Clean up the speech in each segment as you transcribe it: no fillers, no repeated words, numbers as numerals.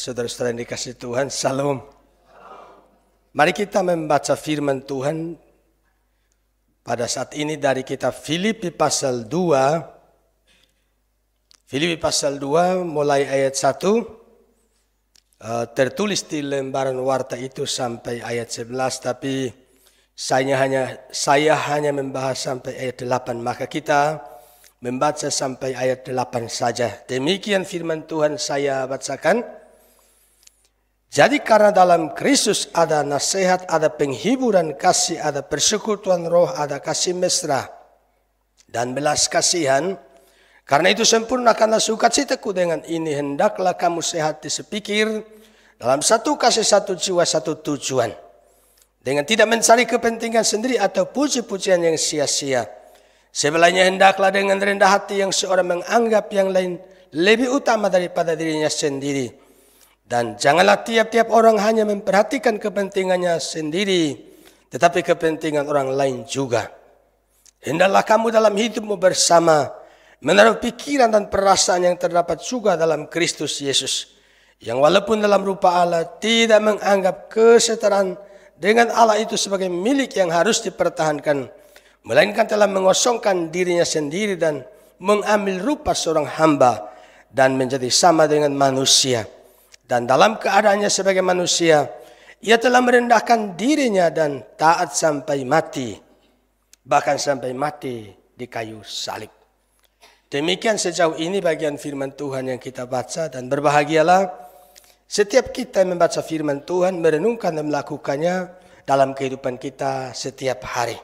saudara-saudara yang dikasihi Tuhan, Salam. Mari kita membaca firman Tuhan pada saat ini dari kitab Filipi pasal 2. Filipi pasal 2 mulai ayat 1. Tertulis di lembaran warta itu sampai ayat 11, tapi saya hanya membahas sampai ayat 8, maka kita membaca sampai ayat 8 saja. Demikian firman Tuhan saya bacakan. Jadi karena dalam Kristus ada nasihat, ada penghiburan kasih, ada persekutuan roh, ada kasih mesra dan belas kasihan. Karena itu sempurnakanlah sukacitaku dengan ini. Hendaklah kamu sehat sepikir, dalam satu kasih, satu jiwa, satu tujuan. Dengan tidak mencari kepentingan sendiri atau puji-pujian yang sia-sia. Sebelahnya hendaklah dengan rendah hati yang seorang menganggap yang lain lebih utama daripada dirinya sendiri. Dan janganlah tiap-tiap orang hanya memperhatikan kepentingannya sendiri, tetapi kepentingan orang lain juga. Hendaklah kamu dalam hidupmu bersama menaruh pikiran dan perasaan yang terdapat juga dalam Kristus Yesus, yang walaupun dalam rupa Allah tidak menganggap kesetaraan dengan Allah itu sebagai milik yang harus dipertahankan, melainkan telah mengosongkan dirinya sendiri dan mengambil rupa seorang hamba dan menjadi sama dengan manusia. Dan dalam keadaannya sebagai manusia, ia telah merendahkan dirinya dan taat sampai mati, bahkan sampai mati di kayu salib. Demikian sejauh ini bagian firman Tuhan yang kita baca, dan berbahagialah setiap kita yang membaca firman Tuhan, merenungkan dan melakukannya dalam kehidupan kita setiap hari.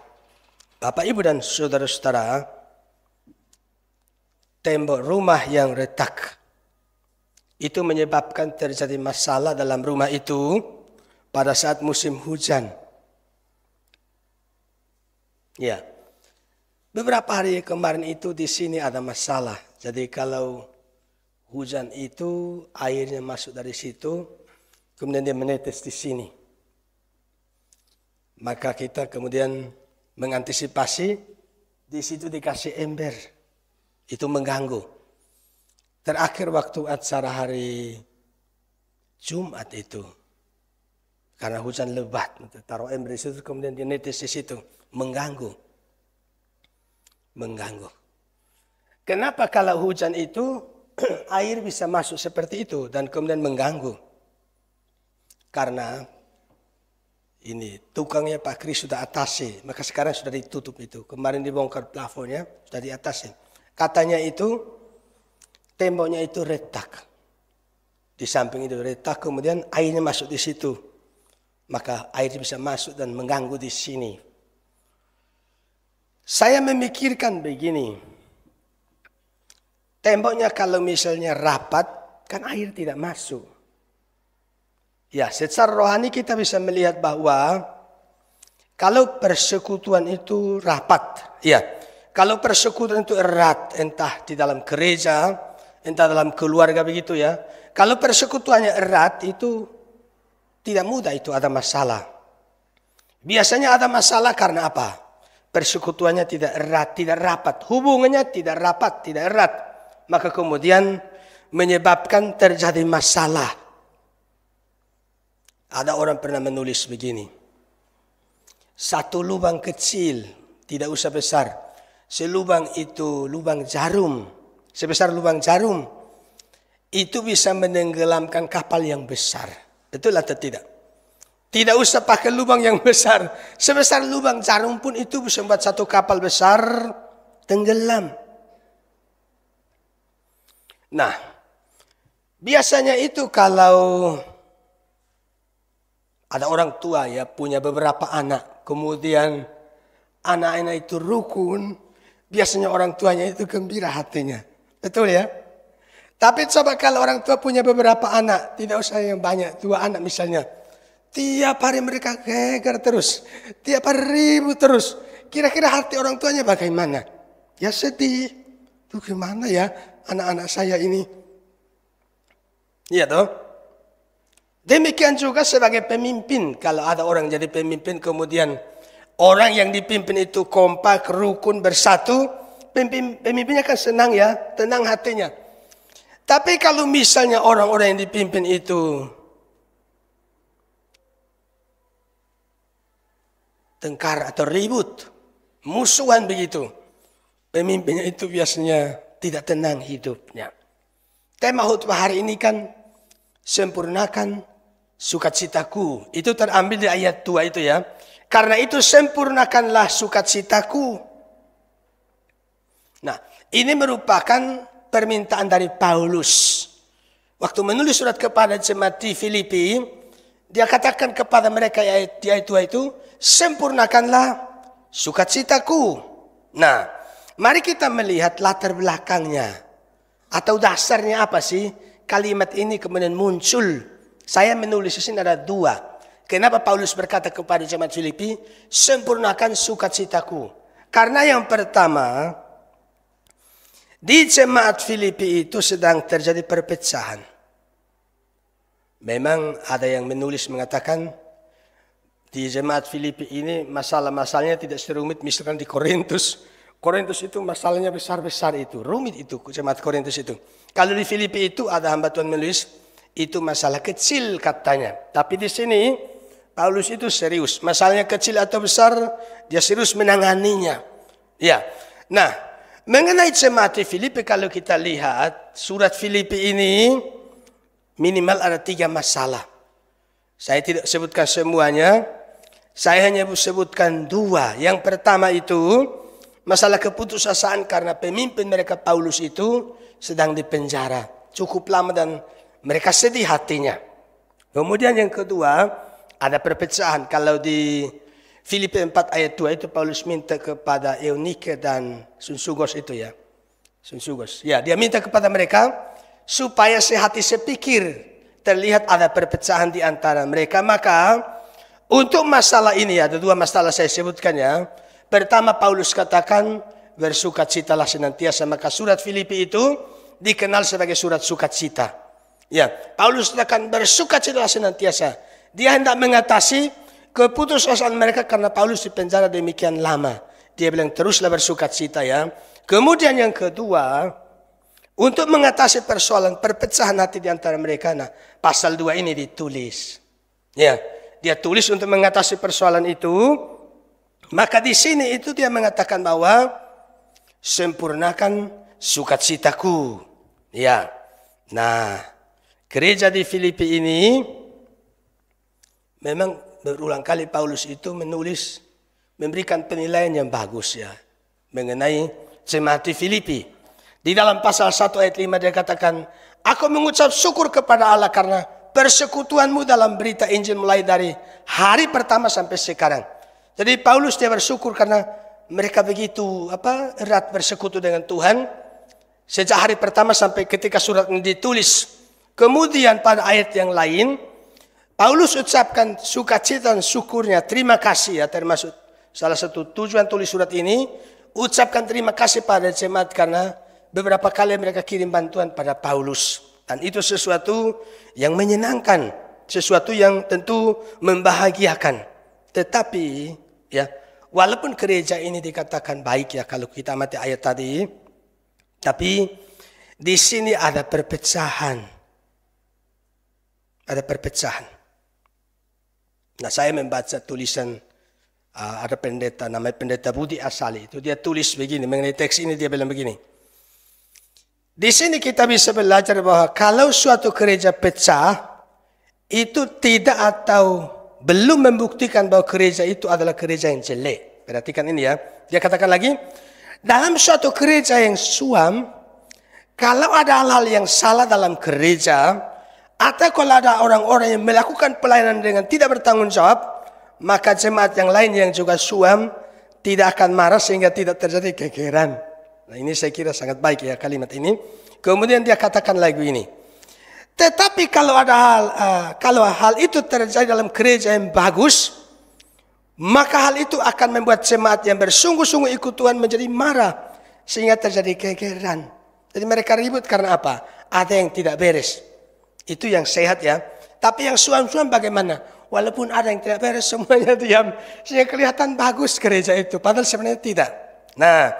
Bapak, Ibu, dan saudara-saudara, tembok rumah yang retak itu menyebabkan terjadi masalah dalam rumah itu pada saat musim hujan. Ya, beberapa hari kemarin itu di sini ada masalah. Jadi kalau hujan itu airnya masuk dari situ, kemudian dia menetes di sini. Maka kita kemudian mengantisipasi, di situ dikasih ember, itu mengganggu. Terakhir waktu acara hari Jumat itu, karena hujan lebat, taruh ember di situ, kemudian dia netes di situ, mengganggu. Kenapa kalau hujan itu air bisa masuk seperti itu dan kemudian mengganggu? Karena ini tukangnya Pak Kris sudah atasi, maka sekarang sudah ditutup itu. Kemarin dibongkar plafonnya, sudah diatasi. Katanya itu temboknya itu retak. Di samping itu retak, kemudian airnya masuk di situ. Maka air bisa masuk dan mengganggu di sini. Saya memikirkan begini. Temboknya kalau misalnya rapat, kan air tidak masuk. Ya, secara rohani kita bisa melihat bahwa kalau persekutuan itu rapat, ya, kalau persekutuan itu erat, entah di dalam gereja, entah dalam keluarga begitu ya. Kalau persekutuannya erat itu tidak mudah itu ada masalah. Biasanya ada masalah karena apa? Persekutuannya tidak erat, tidak rapat, hubungannya tidak rapat, tidak erat, maka kemudian menyebabkan terjadi masalah. Ada orang pernah menulis begini. Satu lubang kecil, tidak usah besar. Selubang itu lubang jarum. Sebesar lubang jarum. Itu bisa menenggelamkan kapal yang besar. Betul atau tidak? Tidak usah pakai lubang yang besar. Sebesar lubang jarum pun itu bisa membuat satu kapal besar tenggelam. Nah, biasanya itu kalau ada orang tua ya punya beberapa anak, kemudian anak-anak itu rukun, biasanya orang tuanya itu gembira hatinya. Betul ya? Tapi coba kalau orang tua punya beberapa anak, tidak usah yang banyak, 2 anak misalnya. Tiap hari mereka geger terus, tiap hari ribut terus. Kira-kira hati orang tuanya bagaimana? Ya sedih. Tuh gimana ya anak-anak saya ini? Iya toh? Demikian juga sebagai pemimpin, kalau ada orang jadi pemimpin kemudian orang yang dipimpin itu kompak, rukun, bersatu, pemimpinnya kan senang ya, tenang hatinya. Tapi kalau misalnya orang-orang yang dipimpin itu tengkar atau ribut, musuhan begitu, pemimpinnya itu biasanya tidak tenang hidupnya. Tema khutbah hari ini kan sempurnakan sukacitaku. Itu terambil di ayat 2 itu ya. Karena itu sempurnakanlah sukacitaku. Nah, ini merupakan permintaan dari Paulus. Waktu menulis surat kepada jemaat di Filipi, dia katakan kepada mereka di ayat 2 itu, sempurnakanlah sukacitaku. Nah, mari kita melihat latar belakangnya. Atau dasarnya apa sih? Kalimat ini kemudian muncul. Saya menulis di sini ada 2. Kenapa Paulus berkata kepada jemaat Filipi, sempurnakan sukacitaku? Karena yang pertama, di jemaat Filipi itu sedang terjadi perpecahan. Memang ada yang menulis mengatakan, di jemaat Filipi ini masalah-masalahnya tidak serumit misalkan di Korintus. Korintus itu masalahnya besar-besar itu, rumit itu jemaat Korintus itu. Kalau di Filipi itu ada hamba Tuhan menulis, itu masalah kecil katanya. Tapi di sini Paulus itu serius. Masalahnya kecil atau besar, dia serius menanganinya. Ya. Nah, mengenai jemaat di Filipi kalau kita lihat surat Filipi ini minimal ada 3 masalah. Saya tidak sebutkan semuanya. Saya hanya sebutkan 2. Yang pertama itu masalah keputusasaan karena pemimpin mereka Paulus itu sedang dipenjara. Cukup lama dan mereka sedih hatinya. Kemudian yang kedua, ada perpecahan. Kalau di Filipi 4 ayat 2 itu Paulus minta kepada Eunike dan Sunsugos itu ya. Sunsugos. Ya, dia minta kepada mereka supaya sehati sepikir. Terlihat ada perpecahan di antara mereka. Maka untuk masalah ini ada 2 masalah saya sebutkan ya. Pertama Paulus katakan bersukacitalah senantiasa. Maka surat Filipi itu dikenal sebagai surat sukacita. Ya, Paulus katakan bersukacitalah senantiasa. Dia hendak mengatasi keputusasaan mereka karena Paulus dipenjara demikian lama. Dia bilang teruslah bersukacita ya. Kemudian yang kedua, untuk mengatasi persoalan perpecahan hati di antara mereka. Nah, pasal 2 ini ditulis. Ya, dia tulis untuk mengatasi persoalan itu. Maka di sini itu dia mengatakan bahwa sempurnakan sukacitaku. Ya. Nah, gereja di Filipi ini memang berulang kali Paulus itu menulis, memberikan penilaian yang bagus ya mengenai jemaat di Filipi. Di dalam pasal 1 ayat 5 dia katakan, aku mengucap syukur kepada Allah karena persekutuanmu dalam berita Injil mulai dari hari pertama sampai sekarang. Jadi Paulus dia bersyukur karena mereka begitu erat bersekutu dengan Tuhan sejak hari pertama sampai ketika surat ini ditulis. Kemudian pada ayat yang lain Paulus ucapkan sukacita dan syukurnya, terima kasih ya, termasuk salah satu tujuan tulis surat ini, ucapkan terima kasih pada jemaat karena beberapa kali mereka kirim bantuan pada Paulus. Dan itu sesuatu yang menyenangkan, sesuatu yang tentu membahagiakan. Tetapi ya, walaupun gereja ini dikatakan baik ya kalau kita amati ayat tadi, tapi di sini ada perpecahan. Ada perpecahan. Nah, saya membaca tulisan ada pendeta namanya pendeta Budi Asali itu dia tulis begini mengenai teks ini, dia bilang begini. Di sini kita bisa belajar bahwa kalau suatu gereja pecah itu tidak atau belum membuktikan bahwa gereja itu adalah gereja yang jelek. Perhatikan ini ya. Dia katakan lagi, dalam suatu gereja yang suam, kalau ada hal-hal yang salah dalam gereja, atau kalau ada orang-orang yang melakukan pelayanan dengan tidak bertanggung jawab, maka jemaat yang lain yang juga suam tidak akan marah sehingga tidak terjadi gegeran. Nah, ini saya kira sangat baik ya kalimat ini. Kemudian dia katakan lagi ini. Tetapi kalau ada kalau hal itu terjadi dalam gereja yang bagus, maka hal itu akan membuat jemaat yang bersungguh-sungguh ikut Tuhan menjadi marah sehingga terjadi gegeran. Jadi mereka ribut karena apa? Ada yang tidak beres. Itu yang sehat ya. Tapi yang suam-suam bagaimana? Walaupun ada yang tidak beres, semuanya diam. Sehingga kelihatan bagus gereja itu. Padahal sebenarnya tidak. Nah,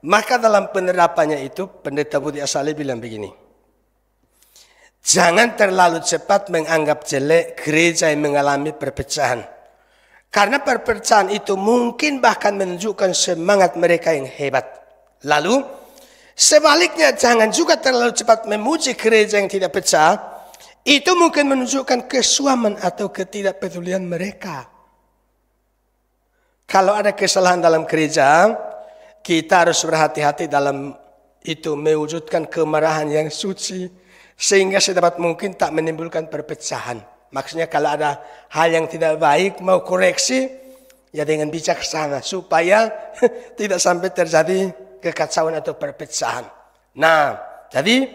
maka dalam penerapannya itu, Pendeta Budi Asali bilang begini. Jangan terlalu cepat menganggap jelek gereja yang mengalami perpecahan. Karena perpecahan itu mungkin bahkan menunjukkan semangat mereka yang hebat. Lalu, sebaliknya jangan juga terlalu cepat memuji gereja yang tidak pecah. Itu mungkin menunjukkan kesuaman atau ketidakpedulian mereka. Kalau ada kesalahan dalam gereja, kita harus berhati-hati dalam itu mewujudkan kemarahan yang suci. Sehingga sedapat mungkin tak menimbulkan perpecahan. Maksudnya kalau ada hal yang tidak baik mau koreksi, ya dengan bijaksana supaya tidak sampai terjadi kekacauan atau perpecahan. Nah, jadi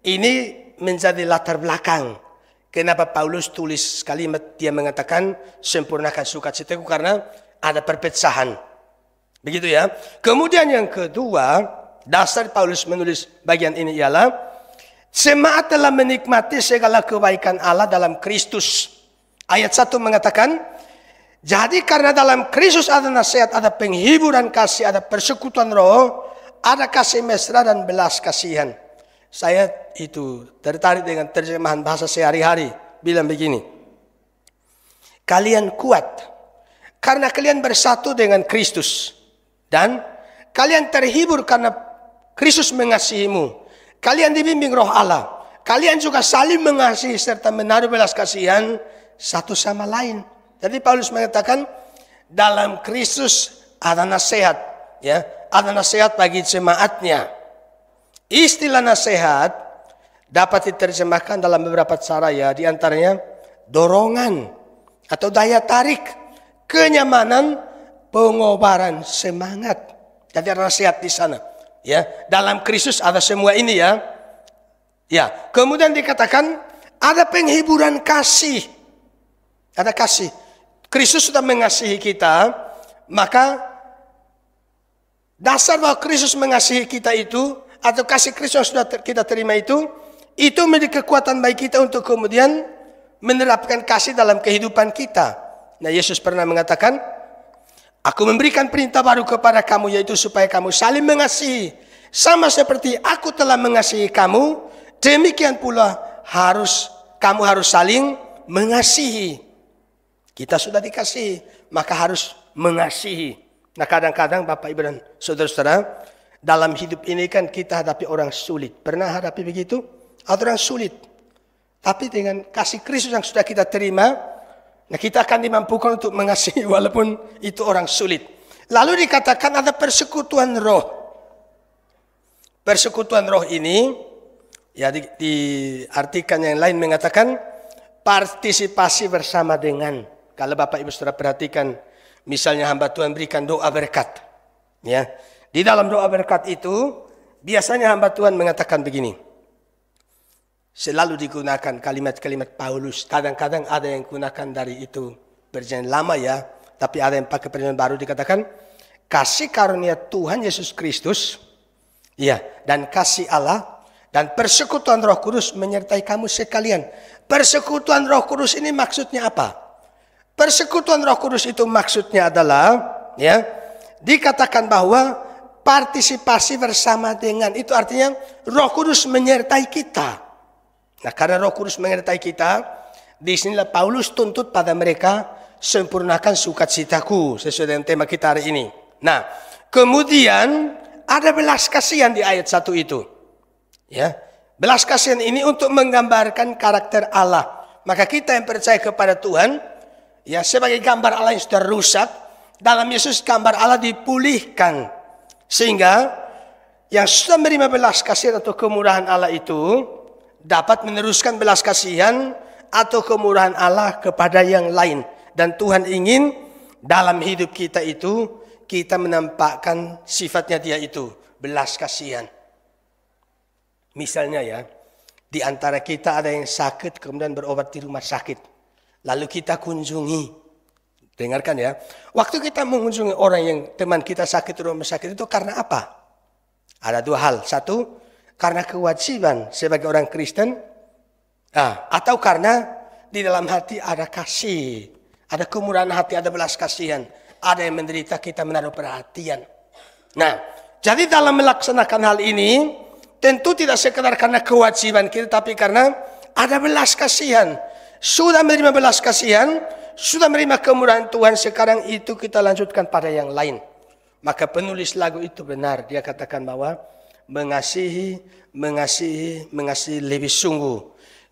ini menjadi latar belakang kenapa Paulus tulis kalimat dia mengatakan sempurnakan sukacitaku karena ada perpecahan. Begitu ya. Kemudian yang kedua, dasar Paulus menulis bagian ini ialah jemaat telah menikmati segala kebaikan Allah dalam Kristus. Ayat 1 mengatakan, jadi karena dalam Kristus ada nasihat, ada penghiburan kasih, ada persekutuan roh, ada kasih mesra dan belas kasihan. Saya itu tertarik dengan terjemahan bahasa sehari-hari. Bilang begini, kalian kuat karena kalian bersatu dengan Kristus. Dan kalian terhibur karena Kristus mengasihimu. Kalian dibimbing roh Allah. Kalian juga saling mengasihi serta menaruh belas kasihan satu sama lain. Jadi Paulus mengatakan dalam Kristus ada nasihat, ya, ada nasihat bagi jemaatnya. Istilah nasihat dapat diterjemahkan dalam beberapa cara, ya, di antaranya dorongan atau daya tarik, kenyamanan, pengobaran semangat. Jadi ada nasihat di sana. Ya, dalam Kristus ada semua ini, ya. Ya, kemudian dikatakan ada penghiburan kasih. Ada kasih. Kristus sudah mengasihi kita, maka dasar bahwa Kristus mengasihi kita itu atau kasih Kristus yang sudah kita terima itu menjadi kekuatan bagi kita untuk kemudian menerapkan kasih dalam kehidupan kita. Nah, Yesus pernah mengatakan, aku memberikan perintah baru kepada kamu, yaitu supaya kamu saling mengasihi. Sama seperti aku telah mengasihi kamu, demikian pula kamu harus saling mengasihi. Kita sudah dikasihi, maka harus mengasihi. Nah, kadang-kadang Bapak Ibu dan saudara-saudara, dalam hidup ini kan kita hadapi orang sulit. Pernah hadapi begitu? Ada orang sulit. Tapi dengan kasih Kristus yang sudah kita terima, nah, kita akan dimampukan untuk mengasihi walaupun itu orang sulit. Lalu dikatakan ada persekutuan roh. Persekutuan roh ini, ya, diartikan yang lain mengatakan partisipasi bersama dengan. Kalau Bapak Ibu Saudara perhatikan, misalnya hamba Tuhan berikan doa berkat. Ya, di dalam doa berkat itu biasanya hamba Tuhan mengatakan begini. Selalu digunakan kalimat-kalimat Paulus. Kadang-kadang ada yang gunakan dari itu perjanjian lama, ya. Tapi ada yang pakai perjanjian baru, dikatakan kasih karunia Tuhan Yesus Kristus, ya, dan kasih Allah dan persekutuan Roh Kudus menyertai kamu sekalian. Persekutuan Roh Kudus ini maksudnya apa? Persekutuan Roh Kudus itu maksudnya adalah, ya, dikatakan bahwa partisipasi bersama dengan, itu artinya Roh Kudus menyertai kita. Nah, karena Roh Kudus menyertai kita, disinilah Paulus tuntut pada mereka, sempurnakan sukacitaku, sesuai dengan tema kita hari ini. Nah, kemudian ada belas kasihan di ayat 1 itu. Ya, belas kasihan ini untuk menggambarkan karakter Allah. Maka kita yang percaya kepada Tuhan, ya, sebagai gambar Allah yang sudah rusak, dalam Yesus gambar Allah dipulihkan. Sehingga yang sudah menerima belas kasihan atau kemurahan Allah itu dapat meneruskan belas kasihan atau kemurahan Allah kepada yang lain. Dan Tuhan ingin dalam hidup kita itu kita menampakkan sifatnya Dia itu, belas kasihan. Misalnya, ya, di antara kita ada yang sakit kemudian berobat di rumah sakit. Lalu kita kunjungi. Dengarkan, ya. Waktu kita mengunjungi orang yang teman kita sakit di rumah sakit itu karena apa? Ada dua hal. Satu, karena kewajiban sebagai orang Kristen. Atau karena di dalam hati ada kasih. Ada kemurahan hati, ada belas kasihan. Ada yang menderita, kita menaruh perhatian. Nah, jadi dalam melaksanakan hal ini, tentu tidak sekedar karena kewajiban kita, tapi karena ada belas kasihan. Sudah menerima belas kasihan, sudah menerima kemurahan Tuhan, sekarang itu kita lanjutkan pada yang lain. Maka penulis lagu itu benar, dia katakan bahwa mengasihi lebih sungguh.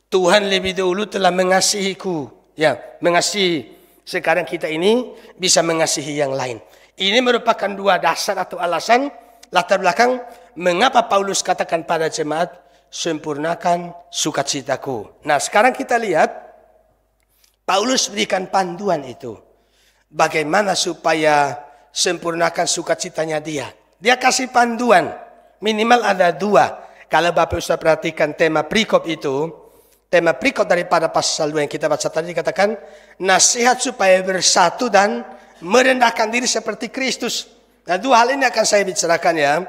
Tuhan lebih dulu telah mengasihiku, ya, mengasihi. Sekarang kita ini bisa mengasihi yang lain. Ini merupakan dua dasar atau alasan latar belakang mengapa Paulus katakan pada jemaat, sempurnakan sukacitaku. Nah, sekarang kita lihat Paulus berikan panduan itu. Bagaimana supaya sempurnakan sukacitanya dia. Dia kasih panduan. Minimal ada dua. Kalau Bapak sudah perhatikan tema perikop itu, tema perikop daripada pasal 2 yang kita baca tadi dikatakan, nasihat supaya bersatu dan merendahkan diri seperti Kristus. Nah, dua hal ini akan saya bicarakan ya.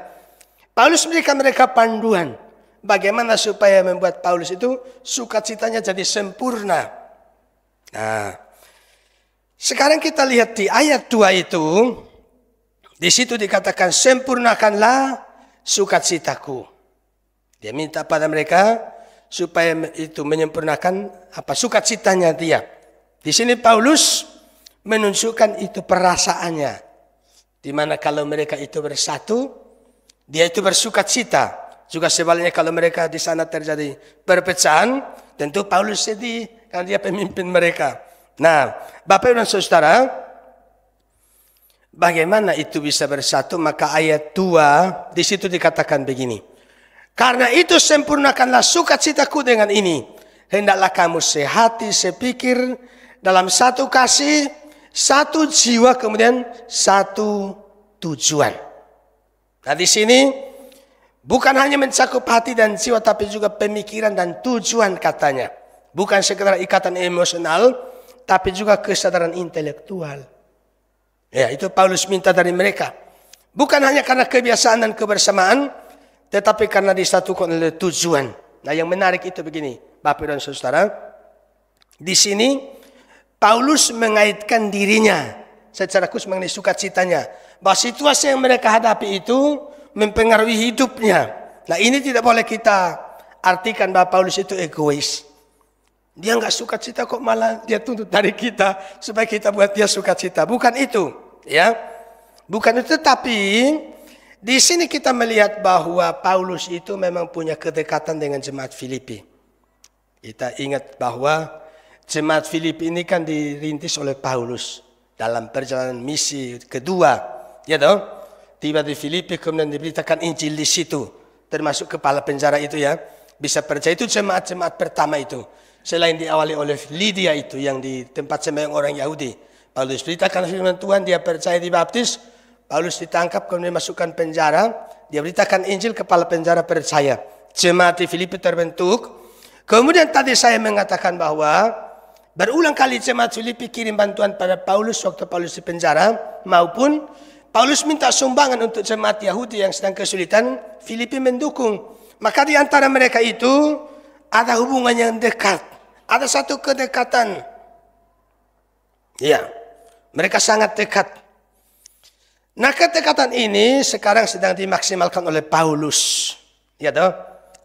Paulus memberikan mereka panduan. Bagaimana supaya membuat Paulus itu sukacitanya jadi sempurna. Nah, sekarang kita lihat di ayat 2 itu, di situ dikatakan sempurnakanlah sukacitaku. Dia minta pada mereka supaya itu menyempurnakan sukacitanya dia. Di sini Paulus menunjukkan itu perasaannya, di mana kalau mereka itu bersatu, dia itu bersukacita. Juga sebaliknya kalau mereka di sana terjadi perpecahan, tentu Paulus sedih karena dia pemimpin mereka. Nah, Bapak Ibu dan Saudara, bagaimana itu bisa bersatu? Maka ayat 2 di situ dikatakan begini. Karena itu sempurnakanlah sukacitaku dengan ini. Hendaklah kamu sehati, sepikir, dalam satu kasih, satu jiwa, kemudian satu tujuan. Nah, di sini bukan hanya mencakup hati dan jiwa, tapi juga pemikiran dan tujuan katanya. Bukan sekedar ikatan emosional, tapi juga kesadaran intelektual. Ya, itu Paulus minta dari mereka. Bukan hanya karena kebiasaan dan kebersamaan, tetapi karena disatukan oleh tujuan. Nah, yang menarik itu begini, Bapak dan Saudara. Di sini Paulus mengaitkan dirinya secara khusus mengenai sukacitanya, bahwa situasi yang mereka hadapi itu mempengaruhi hidupnya. Nah, ini tidak boleh kita artikan bahwa Paulus itu egois. Dia nggak sukacita kok malah dia tuntut dari kita supaya kita buat dia sukacita. Bukan itu, ya. Bukan itu, tapi di sini kita melihat bahwa Paulus itu memang punya kedekatan dengan jemaat Filipi. Kita ingat bahwa jemaat Filipi ini kan dirintis oleh Paulus dalam perjalanan misi kedua, ya toh? Tiba di Filipi kemudian diberitakan Injil di situ, termasuk kepala penjara itu ya. Bisa percaya itu jemaat-jemaat pertama itu. Selain diawali oleh Lydia itu yang di tempat sembahyang orang Yahudi. Paulus beritakan firman Tuhan, dia percaya dibaptis. Paulus ditangkap kemudian dimasukkan penjara. Dia beritakan Injil, kepala penjara percaya. Jemaat di Filipi terbentuk. Kemudian tadi saya mengatakan bahwa berulang kali jemaat Filipi kirim bantuan pada Paulus waktu Paulus di penjara, maupun Paulus minta sumbangan untuk jemaat Yahudi yang sedang kesulitan. Filipi mendukung. Maka di antara mereka itu ada hubungan yang dekat. Ada satu kedekatan. Ya, mereka sangat dekat. Nah, kedekatan ini sekarang sedang dimaksimalkan oleh Paulus. Ya toh?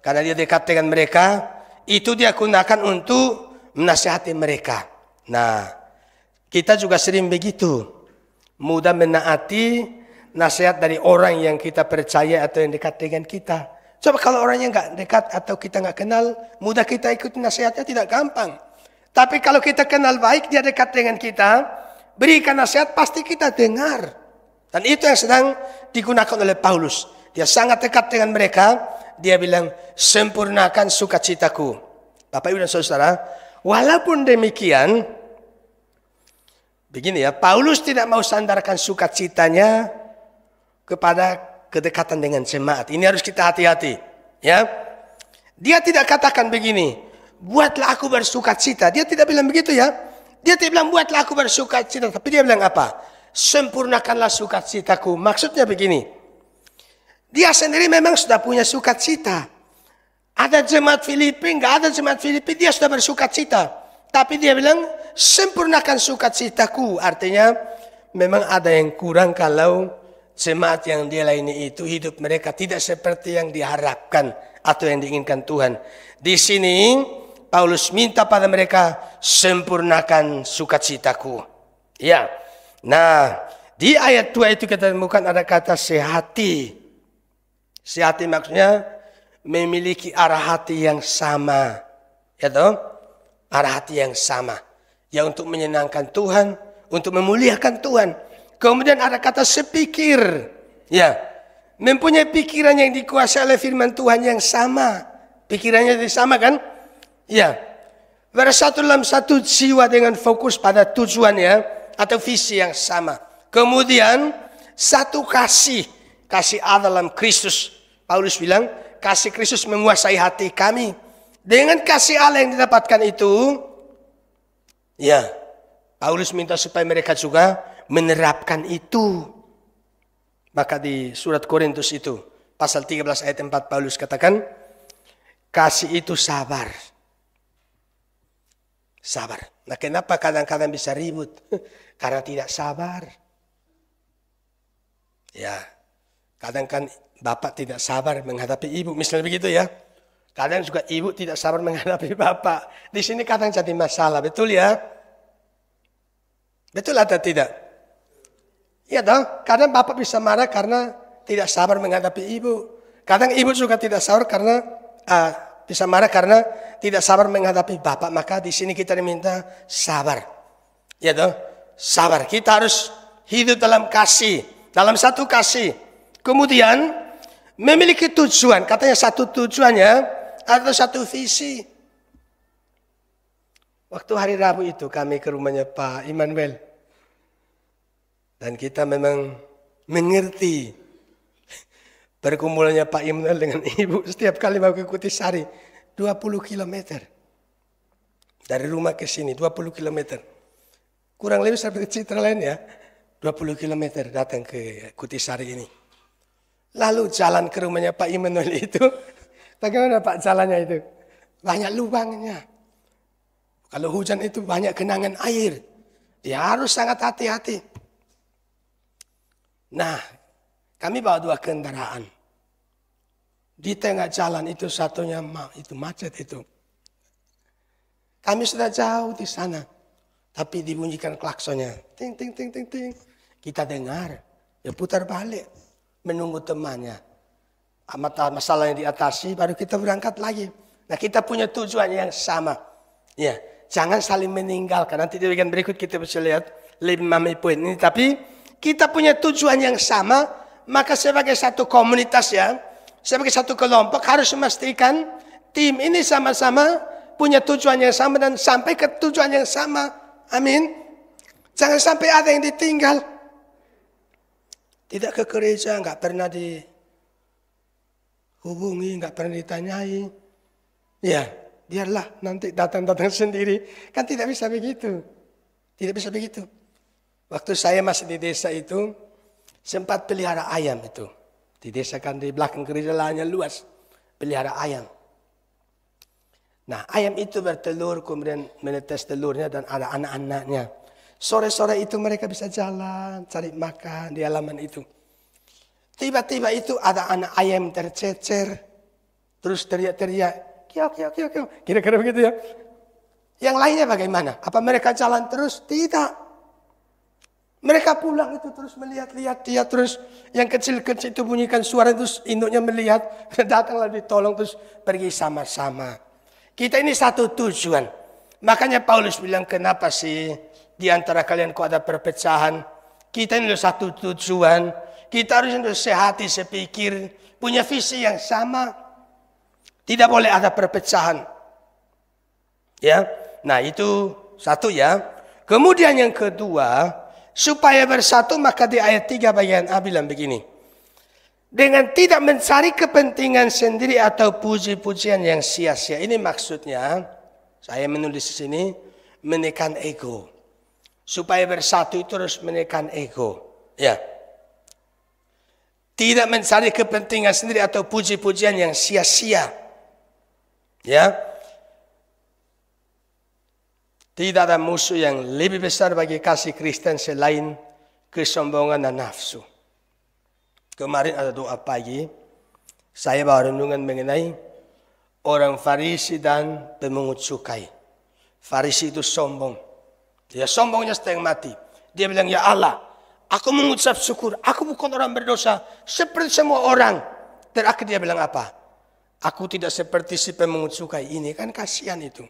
Karena dia dekat dengan mereka, itu dia gunakan untuk menasihati mereka. Nah, kita juga sering begitu. Mudah menaati nasihat dari orang yang kita percaya atau yang dekat dengan kita. Coba kalau orangnya nggak dekat atau kita nggak kenal, mudah kita ikuti nasihatnya, tidak gampang. Tapi kalau kita kenal baik, dia dekat dengan kita, berikan nasihat, pasti kita dengar. Dan itu yang sedang digunakan oleh Paulus. Dia sangat dekat dengan mereka, dia bilang, sempurnakan sukacitaku. Bapak Ibu dan Saudara, walaupun demikian, begini ya, Paulus tidak mau sandarkan sukacitanya kepada kedekatan dengan jemaat. Ini harus kita hati-hati, ya. Dia tidak katakan begini, buatlah aku bersukacita. Dia tidak bilang begitu ya. Dia tidak bilang buatlah aku bersukacita, tapi dia bilang apa? Sempurnakanlah sukacitaku. Maksudnya begini. Dia sendiri memang sudah punya sukacita. Ada jemaat Filipi, enggak ada jemaat Filipi, dia sudah bersukacita. Tapi dia bilang sempurnakan sukacitaku. Artinya memang ada yang kurang kalau jemaat yang dia layani itu hidup mereka tidak seperti yang diharapkan atau yang diinginkan Tuhan. Di sini Paulus minta pada mereka, sempurnakan sukacitaku. Ya. Nah, di ayat 2 itu kita temukan ada kata sehati. Sehati maksudnya memiliki arah hati yang sama. Ya toh? Arah hati yang sama. Ya, untuk menyenangkan Tuhan, untuk memuliakan Tuhan. Kemudian ada kata sepikir. Ya. Mempunyai pikiran yang dikuasai oleh firman Tuhan yang sama. Pikirannya sama kan? Ya. Bersatu dalam satu jiwa dengan fokus pada tujuannya atau visi yang sama. Kemudian satu kasih. Kasih Allah dalam Kristus. Paulus bilang, kasih Kristus menguasai hati kami. Dengan kasih Allah yang didapatkan itu, ya, Paulus minta supaya mereka juga menerapkan itu. Maka di surat Korintus itu, pasal 13 ayat 4, Paulus katakan, kasih itu sabar. Sabar. Nah, kenapa kadang-kadang bisa ribut? Karena tidak sabar. Ya, kadang kan bapak tidak sabar menghadapi ibu, misalnya begitu ya. Kadang juga ibu tidak sabar menghadapi bapak. Di sini kadang jadi masalah, betul ya? Betul atau tidak? Iya dong, kadang bapak bisa marah karena tidak sabar menghadapi ibu. Kadang ibu juga tidak sabar karena bisa marah karena tidak sabar menghadapi bapak. Maka di sini kita diminta sabar. Ya dong, sabar. Kita harus hidup dalam kasih, dalam satu kasih. Kemudian memiliki tujuan. Katanya satu tujuannya atau satu visi. Waktu hari Rabu itu kami ke rumahnya Pak Immanuel. Dan kita memang mengerti perkumpulannya Pak Immanuel dengan ibu setiap kali mau ke Kutisari 20 km. Dari rumah ke sini 20 km. Kurang lebih seperti Citra lain ya. 20 km datang ke Kutisari ini. Lalu jalan ke rumahnya Pak Immanuel itu, bagaimana Pak jalannya itu? Banyak lubangnya. Kalau hujan itu banyak genangan air. Dia harus sangat hati-hati. Nah, kami bawa 2 kendaraan. Di tengah jalan itu satunya itu macet itu. Kami sudah jauh di sana. Tapi dibunyikan klaksonnya. Ting, ting, ting, ting, ting. Kita dengar. Dia putar balik. Menunggu temannya. Masalah yang diatasi baru kita berangkat lagi. Nah, kita punya tujuan yang sama. Ya, jangan saling meninggalkan. Nanti di bagian berikut kita bisa lihat lebih memahami poin ini. Tapi kita punya tujuan yang sama, maka sebagai satu komunitas ya, sebagai satu kelompok harus memastikan tim ini sama-sama punya tujuan yang sama dan sampai ke tujuan yang sama. Amin. Jangan sampai ada yang ditinggal. Tidak ke gereja, nggak pernah dihubungi, nggak pernah ditanyai. Ya, biarlah nanti datang-datang sendiri. Kan tidak bisa begitu. Tidak bisa begitu. Waktu saya masih di desa itu, sempat pelihara ayam itu. Di desa kan di belakang gereja lahannya luas. Pelihara ayam. Nah, ayam itu bertelur, kemudian menetes telurnya dan ada anak-anaknya. Sore-sore itu mereka bisa jalan, cari makan di halaman itu. Tiba-tiba itu ada anak ayam tercecer. Terus teriak-teriak, kiok, kiok, kiok, kiok. Kira-kira begitu ya. Yang lainnya bagaimana? Apa mereka jalan terus? Tidak. Mereka pulang itu terus melihat-lihat dia terus. Yang kecil-kecil itu bunyikan suara terus induknya melihat. Datanglah ditolong terus pergi sama-sama. Kita ini satu tujuan. Makanya Paulus bilang kenapa sih di antara kalian kok ada perpecahan. Kita ini satu tujuan. Kita harus sehati sepikir. Punya visi yang sama. Tidak boleh ada perpecahan. Ya, nah itu satu ya. Kemudian yang kedua, supaya bersatu maka di ayat 3 bagian A bilang begini. Dengan tidak mencari kepentingan sendiri atau puji-pujian yang sia-sia. Ini maksudnya, saya menulis di sini, menekan ego. Supaya bersatu itu harus menekan ego. Ya. Tidak mencari kepentingan sendiri atau puji-pujian yang sia-sia. Ya. Tidak ada musuh yang lebih besar bagi kasih Kristen selain kesombongan dan nafsu. Kemarin ada doa pagi, saya bawa renungan mengenai orang Farisi dan pemungut cukai. Farisi itu sombong. Dia sombongnya setengah mati. Dia bilang, ya Allah, aku mengucap syukur. Aku bukan orang berdosa seperti semua orang. Terakhir dia bilang apa? Aku tidak seperti si pemungut cukai ini. Kan kasihan itu.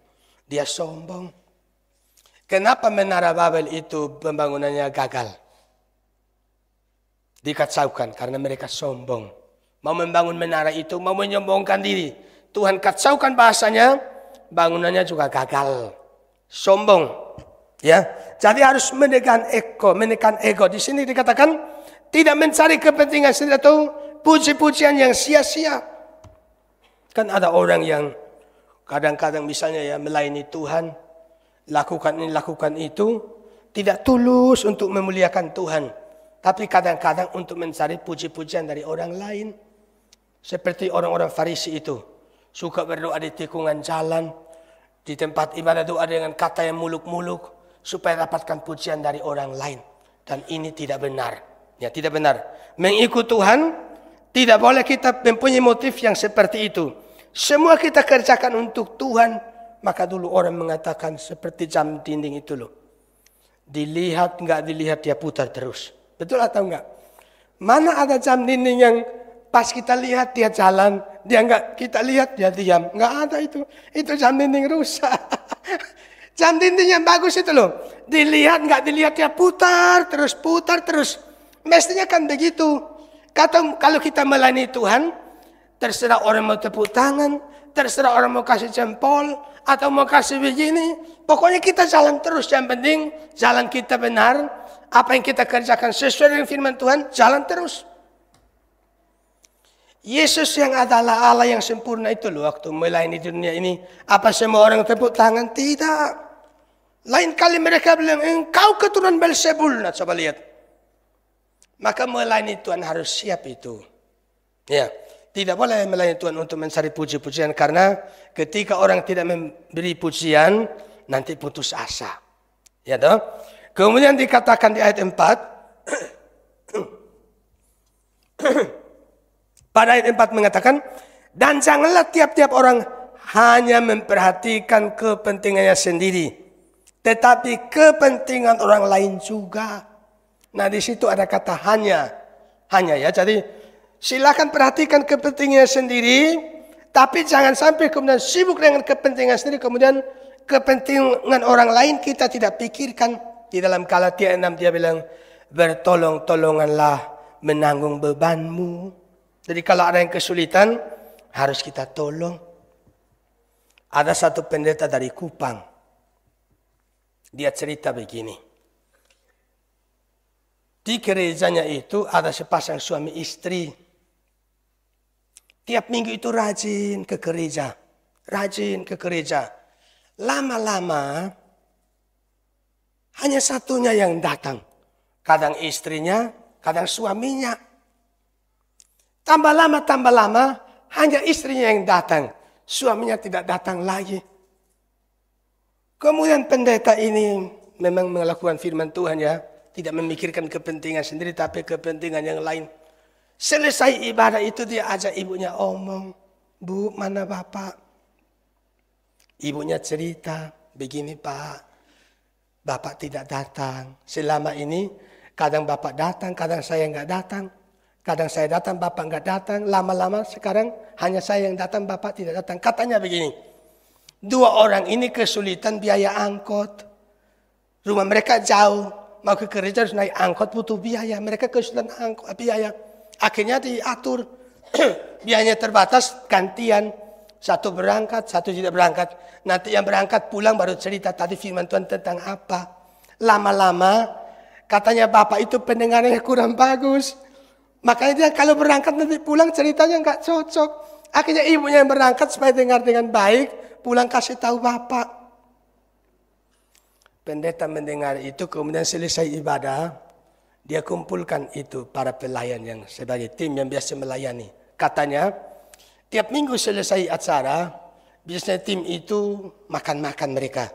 Dia sombong. Kenapa Menara Babel itu pembangunannya gagal? Dikacaukan karena mereka sombong. Mau membangun menara itu, mau menyombongkan diri. Tuhan kacaukan bahasanya, bangunannya juga gagal. Sombong. Ya, jadi harus menekan ego. Di sini dikatakan tidak mencari kepentingan sendiri atau puji-pujian yang sia-sia. Kan ada orang yang kadang-kadang misalnya ya melayani Tuhan, lakukan ini, lakukan itu, tidak tulus untuk memuliakan Tuhan. Tapi kadang-kadang untuk mencari puji-pujian dari orang lain. Seperti orang-orang Farisi itu. Suka berdoa di tikungan jalan. Di tempat ibadah doa dengan kata yang muluk-muluk. Supaya dapatkan pujian dari orang lain. Dan ini tidak benar. Ya, tidak benar. Mengikut Tuhan, tidak boleh kita mempunyai motif yang seperti itu. Semua kita kerjakan untuk Tuhan. Maka dulu orang mengatakan seperti jam dinding itu loh. Dilihat, nggak dilihat, dia putar terus. Betul atau enggak? Mana ada jam dinding yang pas kita lihat dia jalan, dia enggak, kita lihat dia diam. Enggak ada itu. Itu jam dinding rusak. Jam dinding yang bagus itu loh. Dilihat enggak dilihat dia putar terus. Mestinya kan begitu. Kalau kita melayani Tuhan, terserah orang mau tepuk tangan, terserah orang mau kasih jempol, atau mau kasih begini. Pokoknya kita jalan terus. Yang penting jalan kita benar. Apa yang kita kerjakan sesuai dengan firman Tuhan, jalan terus. Yesus yang adalah Allah yang sempurna itu loh, waktu melayani di dunia ini. Apa semua orang tepuk tangan? Tidak. Lain kali mereka bilang, engkau keturunan Beelzebul. Nah, coba lihat. Maka melayani Tuhan harus siap itu. Ya, tidak boleh melayani Tuhan untuk mencari puji-pujian. Karena ketika orang tidak memberi pujian, nanti putus asa. Ya toh? Kemudian dikatakan di ayat 4. Pada ayat 4 mengatakan, dan janganlah tiap-tiap orang hanya memperhatikan kepentingannya sendiri, tetapi kepentingan orang lain juga. Nah, di situ ada kata hanya ya. Jadi silakan perhatikan kepentingannya sendiri, tapi jangan sampai kemudian sibuk dengan kepentingan sendiri, kemudian kepentingan orang lain kita tidak pikirkan. Di dalam Galatia 6 dia bilang, bertolong-tolonganlah menanggung bebanmu. Jadi kalau ada yang kesulitan, harus kita tolong. Ada satu pendeta dari Kupang. Dia cerita begini. Di gerejanya itu ada sepasang suami istri. Tiap minggu itu rajin ke gereja. Lama-lama hanya satunya yang datang. Kadang istrinya, kadang suaminya. Tambah lama, hanya istrinya yang datang. Suaminya tidak datang lagi. Kemudian pendeta ini memang melakukan firman Tuhan ya. Tidak memikirkan kepentingan sendiri, tapi kepentingan yang lain. Selesai ibadah itu dia ajak ibunya omong. Bu, mana bapak? Ibunya cerita, begini pak. Bapak tidak datang. Selama ini kadang bapak datang, kadang saya nggak datang. Kadang saya datang, bapak nggak datang. Lama-lama sekarang hanya saya yang datang, bapak tidak datang. Katanya begini, dua orang ini kesulitan biaya angkot. Rumah mereka jauh, mau ke gereja harus naik angkot, butuh biaya. Mereka kesulitan angkot, biaya. Akhirnya diatur, biayanya terbatas, gantian. Satu berangkat, satu tidak berangkat. Nanti yang berangkat pulang baru cerita tadi firman Tuhan tentang apa. Lama-lama katanya bapak itu pendengarannya kurang bagus. Makanya dia kalau berangkat nanti pulang ceritanya nggak cocok. Akhirnya ibunya yang berangkat supaya dengar dengan baik. Pulang kasih tahu bapak. Pendeta mendengar itu kemudian selesai ibadah. Dia kumpulkan itu para pelayan yang sebagai tim yang biasa melayani. Katanya tiap minggu selesai acara, biasanya tim itu makan-makan mereka.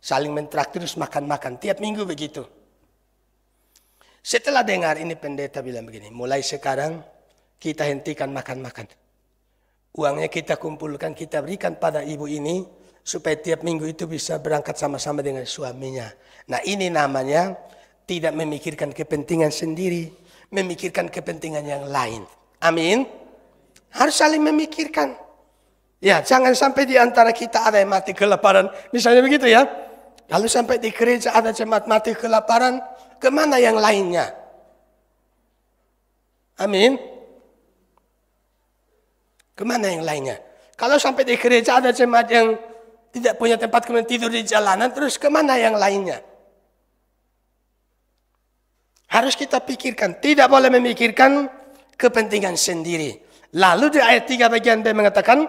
Saling mentraktir terus makan-makan. Tiap minggu begitu. Setelah dengar ini pendeta bilang begini, mulai sekarang kita hentikan makan-makan. Uangnya kita kumpulkan, kita berikan pada ibu ini supaya tiap minggu itu bisa berangkat sama-sama dengan suaminya. Nah, ini namanya tidak memikirkan kepentingan sendiri, memikirkan kepentingan yang lain. Amin. Harus saling memikirkan. Ya, jangan sampai di antara kita ada yang mati kelaparan. Misalnya begitu ya. Lalu sampai di gereja ada jemaat mati kelaparan, kemana yang lainnya? Amin. Kemana yang lainnya? Kalau sampai di gereja ada jemaat yang tidak punya tempat kemudian tidur di jalanan, terus kemana yang lainnya? Harus kita pikirkan. Tidak boleh memikirkan kepentingan sendiri. Lalu di ayat 3 bagian B mengatakan,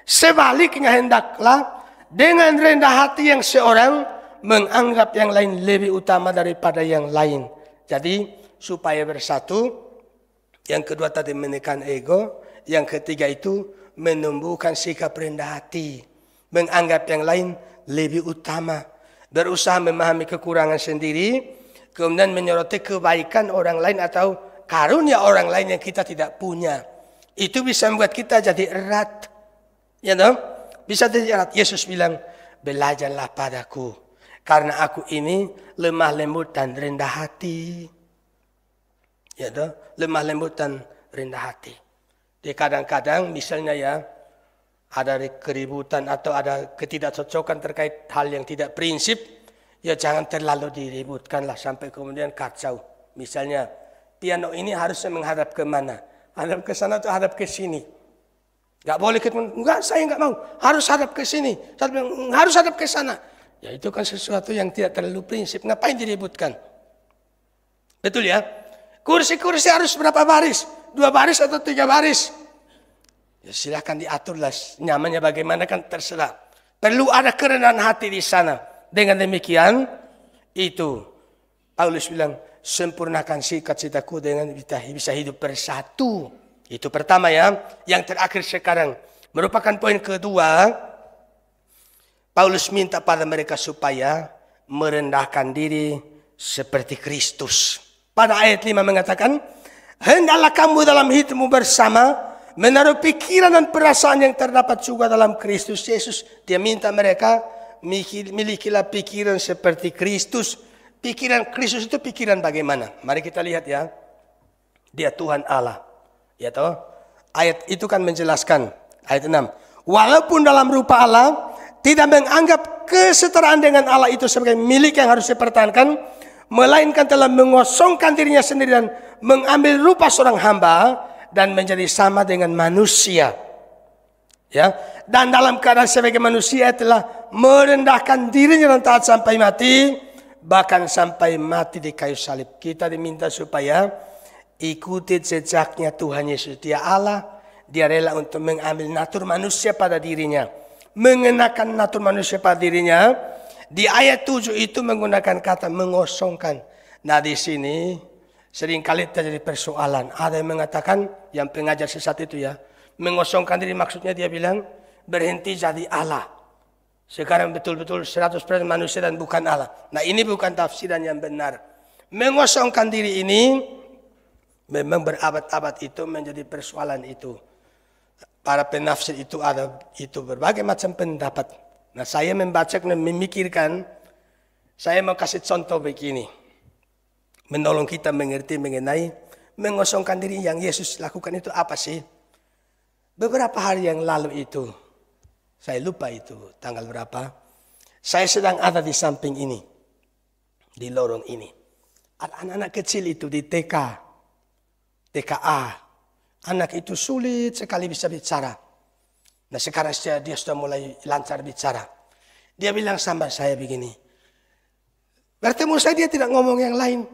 sebaliknya hendaklah dengan rendah hati yang seorang menganggap yang lain lebih utama daripada yang lain. Jadi supaya bersatu. Yang kedua tadi menekan ego. Yang ketiga itu menumbuhkan sikap rendah hati. Menganggap yang lain lebih utama. Berusaha memahami kekurangan sendiri. Kemudian menyoroti kebaikan orang lain atau karunia orang lain yang kita tidak punya. Itu bisa membuat kita jadi erat. Ya dong? Bisa jadi erat. Yesus bilang, belajarlah padaku. Karena aku ini lemah lembut dan rendah hati. Ya dong? Lemah lembut dan rendah hati. Di kadang-kadang misalnya ya, ada keributan atau ada ketidakcocokan terkait hal yang tidak prinsip, ya jangan terlalu diributkanlah sampai kemudian kacau. Misalnya, piano ini harusnya menghadap ke mana? Hadap ke sana atau hadap ke sini? Gak boleh enggak, saya enggak mau. Harus hadap ke sini. Harus hadap ke sana. Ya itu kan sesuatu yang tidak terlalu prinsip. Ngapain diributkan? Betul ya? Kursi-kursi harus berapa baris? 2 baris atau 3 baris? Ya silahkan diaturlah. Nyamannya bagaimana kan terserah. Perlu ada kerendahan hati di sana. Dengan demikian, itu Paulus bilang, sempurnakan cita-citaku dengan bisa hidup bersatu. Itu pertama ya. Yang terakhir sekarang, merupakan poin kedua. Paulus minta pada mereka supaya merendahkan diri seperti Kristus. Pada ayat 5 mengatakan, hendaklah kamu dalam hidupmu bersama menaruh pikiran dan perasaan yang terdapat juga dalam Kristus Yesus. Dia minta mereka milikilah pikiran seperti Kristus. Pikiran Kristus itu pikiran bagaimana? Mari kita lihat ya. Dia Tuhan Allah. Ya toh? Ayat itu kan menjelaskan. Ayat 6. Walaupun dalam rupa Allah, tidak menganggap kesetaraan dengan Allah itu sebagai milik yang harus dipertahankan, melainkan telah mengosongkan dirinya sendiri dan mengambil rupa seorang hamba dan menjadi sama dengan manusia. Ya, dan dalam keadaan sebagai manusia telah merendahkan dirinya dan taat sampai mati, bahkan sampai mati di kayu salib. Kita diminta supaya ikuti jejaknya Tuhan Yesus. Dia Allah, dia rela untuk mengambil natur manusia pada dirinya, mengenakan natur manusia pada dirinya. Di ayat 7 itu menggunakan kata mengosongkan. Nah di sini seringkali terjadi persoalan. Ada yang mengatakan, yang pengajar sesat itu ya, mengosongkan diri maksudnya dia bilang berhenti jadi Allah. Sekarang betul-betul 100% manusia dan bukan Allah. Nah ini bukan tafsiran yang benar. Mengosongkan diri ini memang berabad-abad itu menjadi persoalan itu. Para penafsir itu ada itu berbagai macam pendapat. Nah saya membaca dan memikirkan, saya mau kasih contoh begini. Menolong kita mengerti mengenai mengosongkan diri yang Yesus lakukan itu apa sih? Beberapa hari yang lalu itu, saya lupa itu tanggal berapa. Saya sedang ada di samping ini, di lorong ini. Ada anak-anak kecil itu di TK, TKA. Anak itu sulit sekali bisa bicara. Nah sekarang dia sudah mulai lancar bicara. Dia bilang sama saya begini. Bertemu saya dia tidak ngomong yang lain.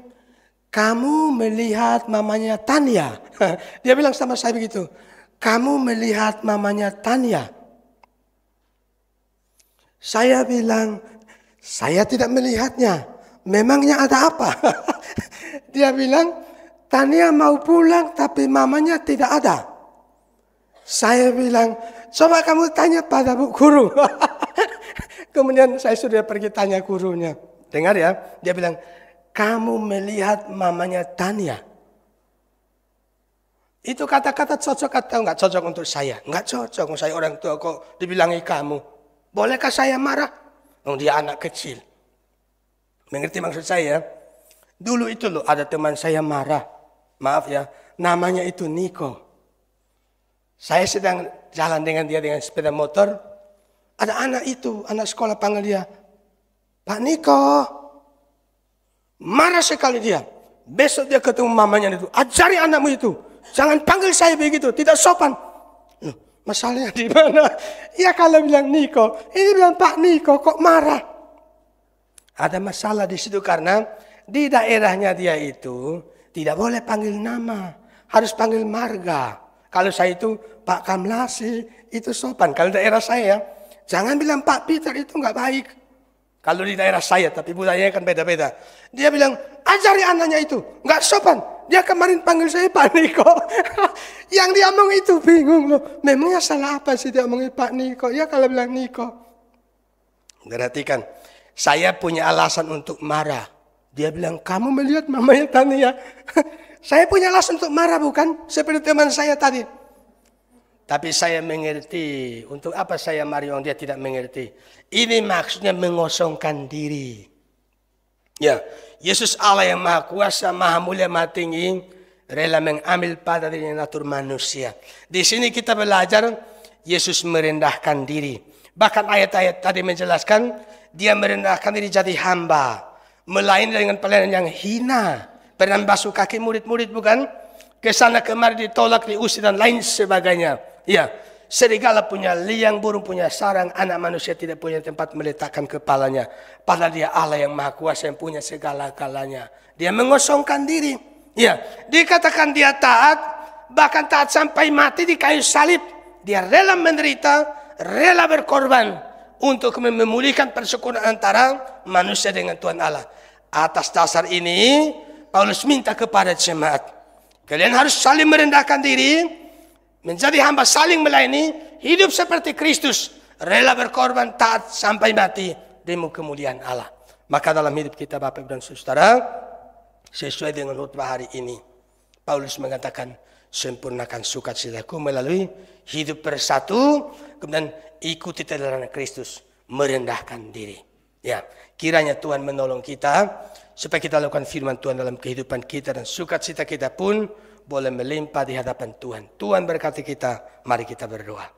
Kamu melihat mamanya Tania. Dia bilang sama saya begitu. Kamu melihat mamanya Tania. Saya bilang, saya tidak melihatnya. Memangnya ada apa? Dia bilang, Tania mau pulang tapi mamanya tidak ada. Saya bilang, coba kamu tanya pada bu guru. Kemudian saya sudah pergi tanya gurunya. Dengar ya, dia bilang, kamu melihat mamanya Tania? Itu kata-kata cocok atau nggak cocok untuk saya? Nggak cocok. Saya orang tua kok dibilangi kamu. Bolehkah saya marah? Oh, dia anak kecil. Mengerti maksud saya? Dulu itu loh ada teman saya marah. Maaf ya, namanya itu Niko. Saya sedang jalan dengan dia dengan sepeda motor. Ada anak itu, anak sekolah panggil dia. Pak Niko. Marah sekali dia. Besok dia ketemu mamanya itu. Ajari anakmu itu. Jangan panggil saya begitu, tidak sopan. Loh, masalahnya di mana? Ya kalau bilang Niko, ini bilang Pak Niko kok marah. Ada masalah di situ karena di daerahnya dia itu tidak boleh panggil nama, harus panggil marga. Kalau saya itu Pak Kamlasi, itu sopan. Kalau daerah saya, jangan bilang Pak Peter, itu nggak baik. Kalau di daerah saya, tapi budayanya kan beda-beda. Dia bilang, ajari anaknya itu, nggak sopan. Dia kemarin panggil saya Pak Niko. Yang dia omong itu bingung loh. Memangnya salah apa sih dia omongin Pak Niko? Ya kalau bilang Niko. Perhatikan, saya punya alasan untuk marah. Dia bilang, kamu melihat mamanya Tania. Saya punya alasan untuk marah bukan? Seperti teman saya tadi. Tapi saya mengerti. Untuk apa saya marah dia tidak mengerti. Ini maksudnya mengosongkan diri. Ya, Yesus Allah yang Maha Kuasa, Maha Mulia, Maha Tinggi, rela mengambil pada dirinya natur manusia. Di sini kita belajar Yesus merendahkan diri. Bahkan ayat-ayat tadi menjelaskan dia merendahkan diri jadi hamba, melayani dengan pelayanan yang hina, pernah basuh kaki murid-murid bukan? Kesana kemari ditolak, diusir dan lain sebagainya. Ya, serigala punya liang, burung punya sarang, anak manusia tidak punya tempat meletakkan kepalanya. Padahal dia Allah yang Maha Kuasa yang punya segala-galanya. Dia mengosongkan diri. Ya, dikatakan dia taat, bahkan taat sampai mati di kayu salib. Dia rela menderita, rela berkorban untuk memulihkan persekutuan antara manusia dengan Tuhan Allah. Atas dasar ini, Paulus minta kepada jemaat, kalian harus saling merendahkan diri, menjadi hamba, saling melayani, hidup seperti Kristus, rela berkorban, taat sampai mati demi kemuliaan Allah. Maka dalam hidup kita Bapak Ibu dan Saudara, sesuai dengan khotbah hari ini, Paulus mengatakan, sempurnakan sukacitaku melalui hidup bersatu, kemudian ikuti teladan Kristus, merendahkan diri. Ya, kiranya Tuhan menolong kita supaya kita lakukan firman Tuhan dalam kehidupan kita dan sukacita kita pun boleh melimpah di hadapan Tuhan. Tuhan berkati kita, mari kita berdoa.